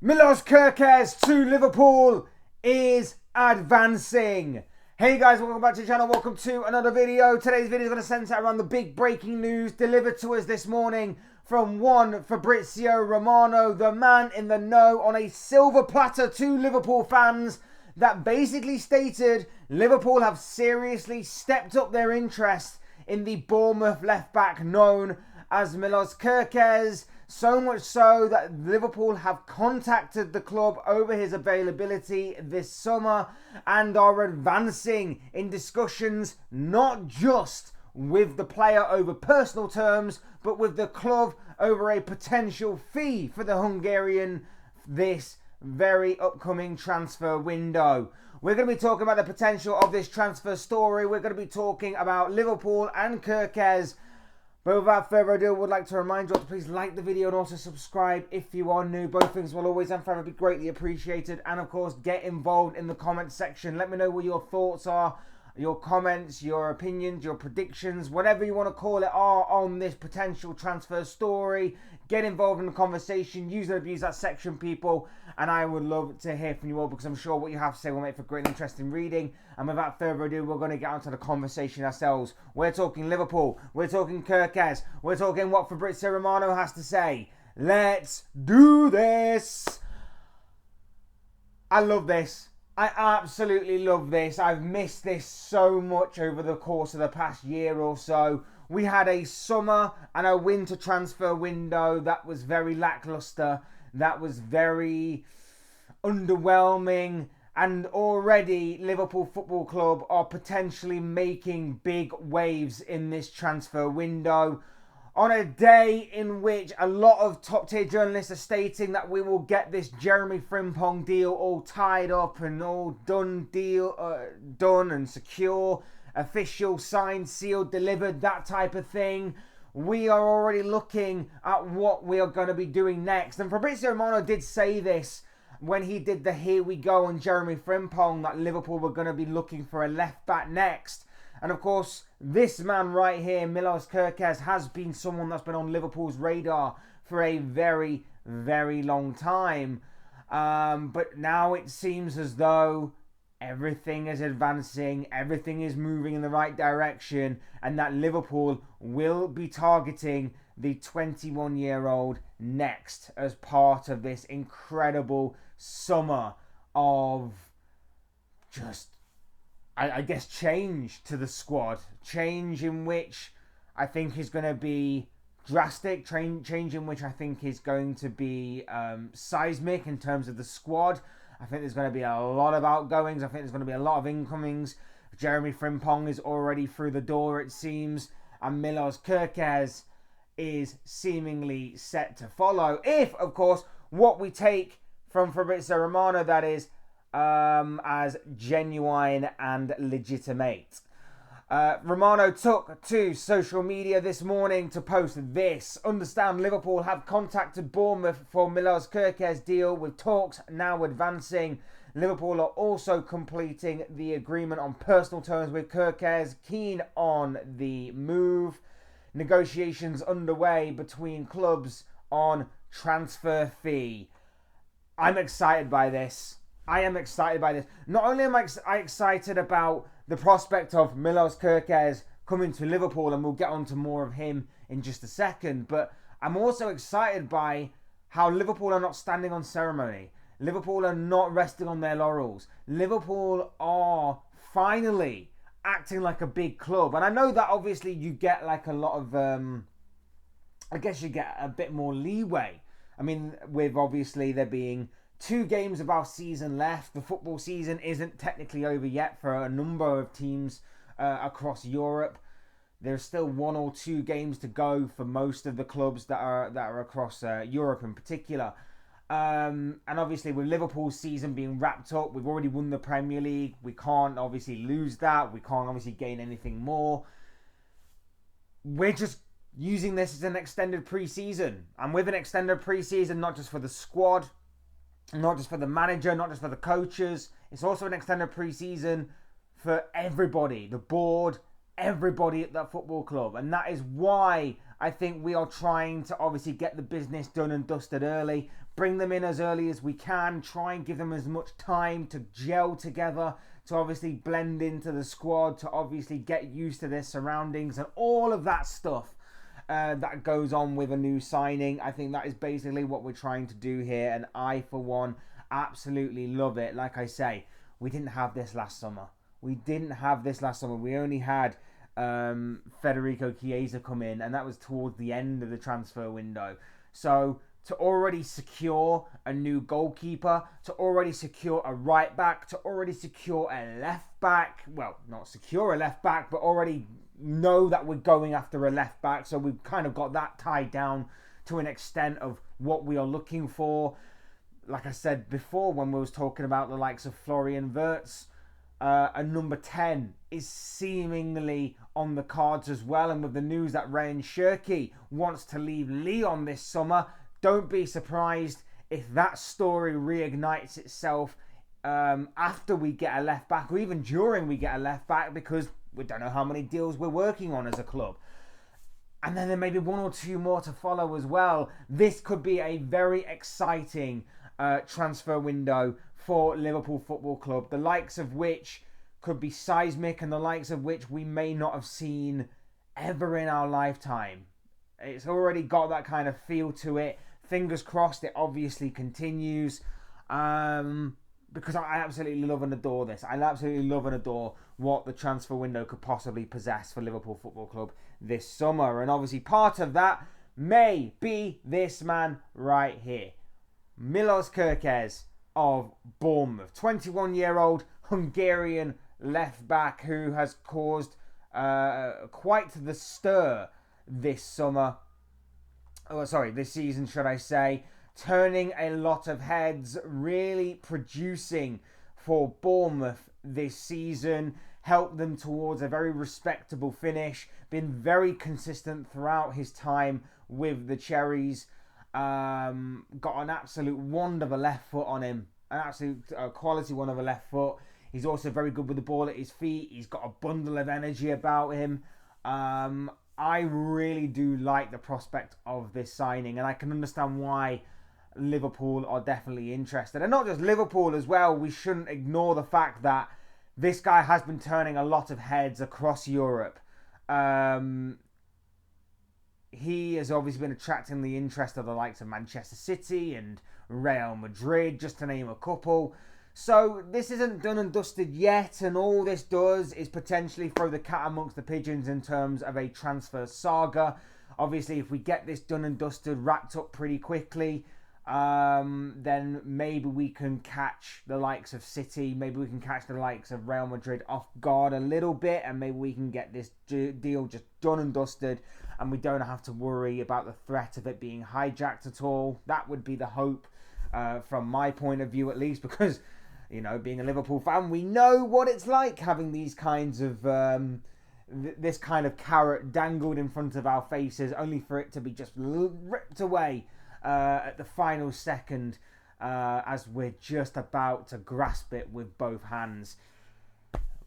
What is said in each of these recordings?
Milos Kerkez to Liverpool is advancing. Hey guys, welcome back to the channel. Welcome to another video. Today's video is going to centre around the big breaking news delivered to us this morning from one Fabrizio Romano, the man in the know, on a silver platter to Liverpool fans, that basically stated Liverpool have seriously stepped up their interest in the Bournemouth left back known as Milos Kerkez. So much so that Liverpool have contacted the club over his availability this summer and are advancing in discussions not just with the player over personal terms, but with the club over a potential fee for the Hungarian this very upcoming transfer window. We're going to be talking about the potential of this transfer story. We're going to be talking about Liverpool and Kerkez. But without further ado, I would like to remind you all to please like the video and also subscribe if you are new. Both things will always and forever be greatly appreciated. And of course, get involved in the comment section. Let me know what your thoughts are, your comments, your opinions, your predictions, whatever you want to call it, are on this potential transfer story. Get involved in the conversation. Use and abuse that section, people. And I would love to hear from you all, because I'm sure what you have to say will make for great and interesting reading. And without further ado, we're going to get onto the conversation ourselves. We're talking Liverpool. We're talking Kerkez. We're talking what Fabrizio Romano has to say. Let's do this. I love this. I absolutely love this. I've missed this so much over the course of the past year or so. We had a summer and a winter transfer window that was very lackluster, that was very underwhelming, and already Liverpool Football Club are potentially making big waves in this transfer window. On a day in which a lot of top-tier journalists are stating that we will get this Jeremy Frimpong deal all tied up and all done and secure, official, signed, sealed, delivered, that type of thing. We are already looking at what we are going to be doing next. And Fabrizio Romano did say this when he did the Here We Go on Jeremy Frimpong, that Liverpool were going to be looking for a left back next. And of course, this man right here, Milos Kerkez, has been someone that's been on Liverpool's radar for a very, very long time. But now it seems as though everything is advancing, everything is moving in the right direction, and that Liverpool will be targeting the 21-year-old next as part of this incredible summer of just, I guess, change to the squad. Change in which I think is going to be drastic. Change in which I think is going to be seismic in terms of the squad. I think there's going to be a lot of outgoings. I think there's going to be a lot of incomings. Jeremy Frimpong is already through the door, it seems. And Milos Kerkez is seemingly set to follow. If, of course, what we take from Fabrizio Romano, that is, as genuine and legitimate. Romano took to social media this morning to post this. Understand Liverpool have contacted Bournemouth for Milos Kerkez deal, with talks now advancing. Liverpool are also completing the agreement on personal terms with Kerkez, keen on the move. Negotiations underway between clubs on transfer fee. I'm excited by this. I am excited by this. Not only am I excited about the prospect of Milos Kerkez coming to Liverpool, and we'll get on to more of him in just a second, but I'm also excited by how Liverpool are not standing on ceremony. Liverpool are not resting on their laurels. Liverpool are finally acting like a big club. And I know that obviously you get like a lot of, I guess you get a bit more leeway. I mean, with obviously there being 2 games of our season left. The football season isn't technically over yet for a number of teams across Europe. There's still 1 or 2 games to go for most of the clubs that are across Europe in particular. And obviously with Liverpool's season being wrapped up, we've already won the Premier League. We can't obviously lose that. We can't obviously gain anything more. We're just using this as an extended pre-season. And with an extended pre-season, not just for the squad, not just for the manager, not just for the coaches, it's also an extended pre-season for everybody, the board, everybody at that football club. And that is why I think we are trying to obviously get the business done and dusted early, bring them in as early as we can, try and give them as much time to gel together, to obviously blend into the squad, to obviously get used to their surroundings and all of that stuff that goes on with a new signing. I think that is basically what we're trying to do here, and I, for one, absolutely love it. Like I say, we didn't have this last summer. We only had Federico Chiesa come in, and that was towards the end of the transfer window. So to already secure a new goalkeeper, to already secure a right back, to already secure a left back, well, not secure a left back, but already know that we're going after a left back, so we've kind of got that tied down to an extent of what we are looking for. Like I said before when we was talking about the likes of Florian Wirtz, a number 10 is seemingly on the cards as well, and with the news that Milos Kerkez wants to leave Lyon this summer, don't be surprised if that story reignites itself after we get a left back, or even during we get a left back, because we don't know how many deals we're working on as a club. And then there may be one or two more to follow as well. This could be a very exciting transfer window for Liverpool Football Club, the likes of which could be seismic and the likes of which we may not have seen ever in our lifetime. It's already got that kind of feel to it. Fingers crossed it obviously continues, because I absolutely love and adore this. I absolutely love and adore what the transfer window could possibly possess for Liverpool Football Club this summer. And obviously part of that may be this man right here, Milos Kerkez of Bournemouth, 21-year-old Hungarian left back who has caused quite the stir this season, should I say, turning a lot of heads, really producing for Bournemouth this season, helped them towards a very respectable finish, been very consistent throughout his time with the Cherries, got an absolute wand of a left foot on him, an absolute quality one of a left foot. He's also very good with the ball at his feet. He's got a bundle of energy about him. I really do like the prospect of this signing, and I can understand why Liverpool are definitely interested. And not just Liverpool as well. We shouldn't ignore the fact that this guy has been turning a lot of heads across Europe. He has obviously been attracting the interest of the likes of Manchester City and Real Madrid, just to name a couple. So this isn't done and dusted yet, and all this does is potentially throw the cat amongst the pigeons in terms of a transfer saga. Obviously, if we get this done and dusted, wrapped up pretty quickly, then maybe we can catch the likes of City, maybe we can catch the likes of Real Madrid off guard a little bit, and maybe we can get this deal just done and dusted, and we don't have to worry about the threat of it being hijacked at all. That would be the hope, from my point of view at least, because, you know, being a Liverpool fan, we know what it's like having these kinds of this kind of carrot dangled in front of our faces, only for it to be just ripped away at the final second, as we're just about to grasp it with both hands.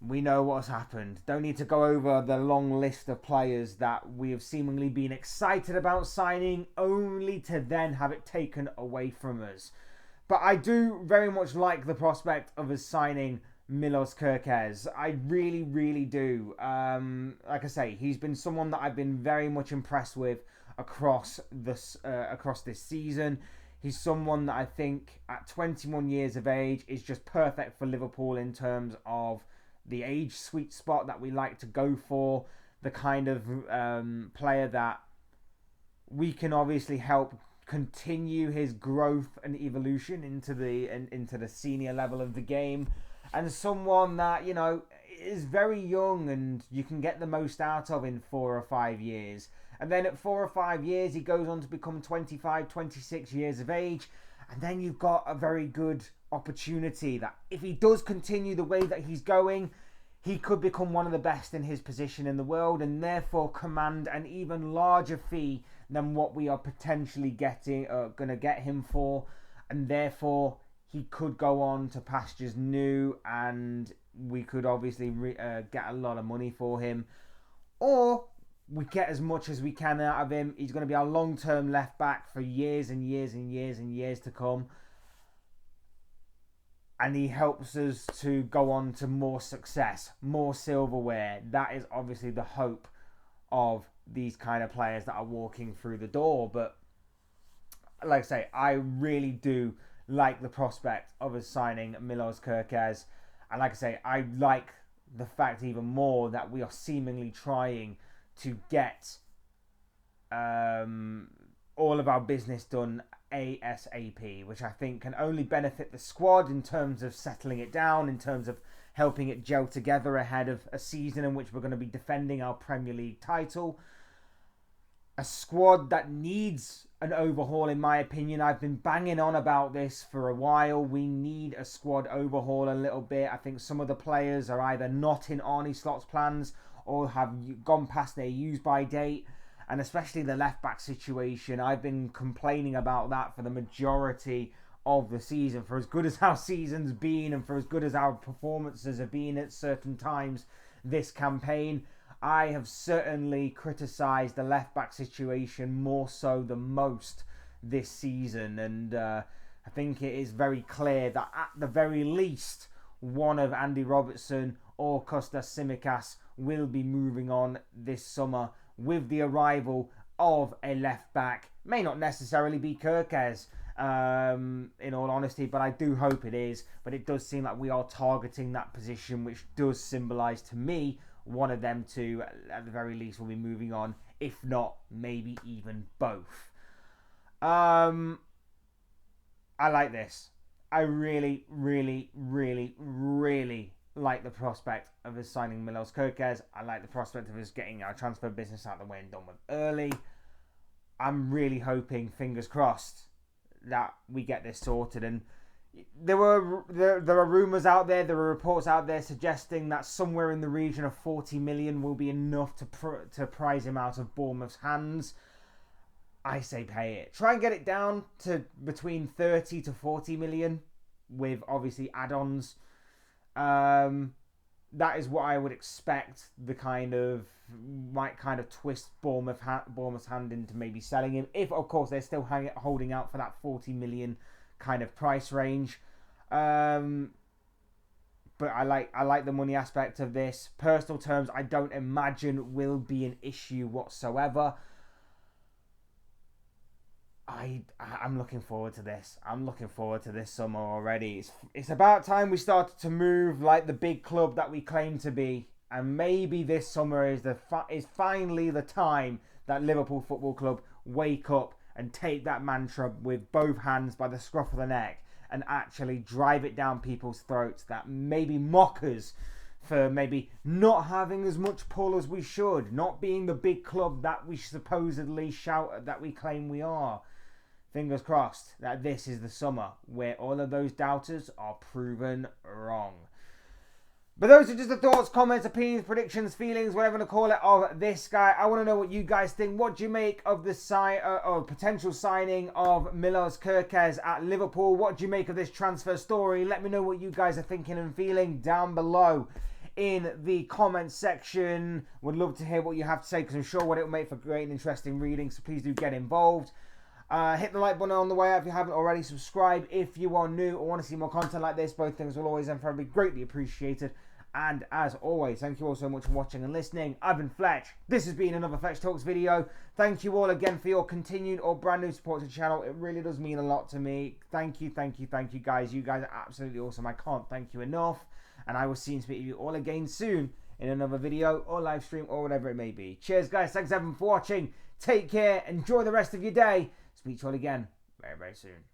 We know what's happened. Don't need to go over the long list of players that we have seemingly been excited about signing, only to then have it taken away from us. But I do very much like the prospect of us signing Milos Kerkez. I really, really do. Like I say, he's been someone that I've been very much impressed with across this season. He's someone that I think at 21 years of age is just perfect for Liverpool in terms of the age sweet spot that we like to go for. The kind of player that we can obviously help continue his growth and evolution into the senior level of the game, and someone that, you know, is very young and you can get the most out of in 4 or 5 years. And then at 4 or 5 years, he goes on to become 25, 26 years of age. And then you've got a very good opportunity that if he does continue the way that he's going, he could become one of the best in his position in the world, and therefore command an even larger fee than what we are potentially going to get him for. And therefore, he could go on to pastures new, and we could obviously get a lot of money for him. Or we get as much as we can out of him. He's going to be our long-term left back for years and years and years and years to come. And he helps us to go on to more success, more silverware. That is obviously the hope of these kind of players that are walking through the door. But like I say, I really do like the prospect of us signing Milos Kerkez. And like I say, I like the fact even more that we are seemingly trying to get all of our business done ASAP, which I think can only benefit the squad in terms of settling it down, in terms of helping it gel together ahead of a season in which we're going to be defending our Premier League title. A squad that needs an overhaul, in my opinion. I've been banging on about this for a while. We need a squad overhaul a little bit. I think some of the players are either not in Arne Slot's plans or have gone past their use-by date. And especially the left-back situation. I've been complaining about that for the majority of the season. For as good as our season's been and for as good as our performances have been at certain times this campaign, I have certainly criticised the left-back situation more so than most this season. And I think it is very clear that at the very least, one of Andy Robertson or Kostas Tsimikas will be moving on this summer with the arrival of a left-back. May not necessarily be Kerkez, in all honesty, but I do hope it is. But it does seem like we are targeting that position, which does symbolise to me one of them two, at the very least, will be moving on. If not, maybe even both. I like this. I really, really, really, really like the prospect of us signing Milos Kerkez. I like the prospect of us getting our transfer business out of the way and done with early. I'm really hoping, fingers crossed, that we get this sorted. And there are rumours out there, there are reports out there suggesting that somewhere in the region of 40 million will be enough to prize him out of Bournemouth's hands. I say pay it. Try and get it down to between 30 to 40 million with obviously add-ons. That is what I would expect. Might twist Bournemouth's hand into maybe selling him, if of course they're still holding out for that 40 million kind of price range. But I like the money aspect of this. Personal terms, I don't imagine will be an issue whatsoever. I'm looking forward to this. I'm looking forward to this summer already. It's about time we started to move like the big club that we claim to be. And maybe this summer is finally the time that Liverpool Football Club wake up and take that mantra with both hands by the scruff of the neck and actually drive it down people's throats that maybe mock us for maybe not having as much pull as we should, not being the big club that we supposedly shout that we claim we are. Fingers crossed that this is the summer where all of those doubters are proven wrong. But those are just the thoughts, comments, opinions, predictions, feelings, whatever you want to call it, of this guy. I want to know what you guys think. What do you make of the potential signing of Milos Kerkez at Liverpool? What do you make of this transfer story? Let me know what you guys are thinking and feeling down below in the comments section. Would love to hear what you have to say, because I'm sure what it will make for great and interesting reading. So please do get involved. Hit the like button on the way out if you haven't already. Subscribe if you are new or want to see more content like this. Both things will always and forever be greatly appreciated. And as always, thank you all so much for watching and listening. I've been Fletch. This has been another Fletch Talks video. Thank you all again for your continued or brand new support to the channel. It really does mean a lot to me. Thank you, thank you, thank you guys. You guys are absolutely awesome. I can't thank you enough. And I will see and speak to you all again soon in another video or live stream or whatever it may be. Cheers guys. Thanks everyone for watching. Take care. Enjoy the rest of your day. Speak to you all again very, very soon.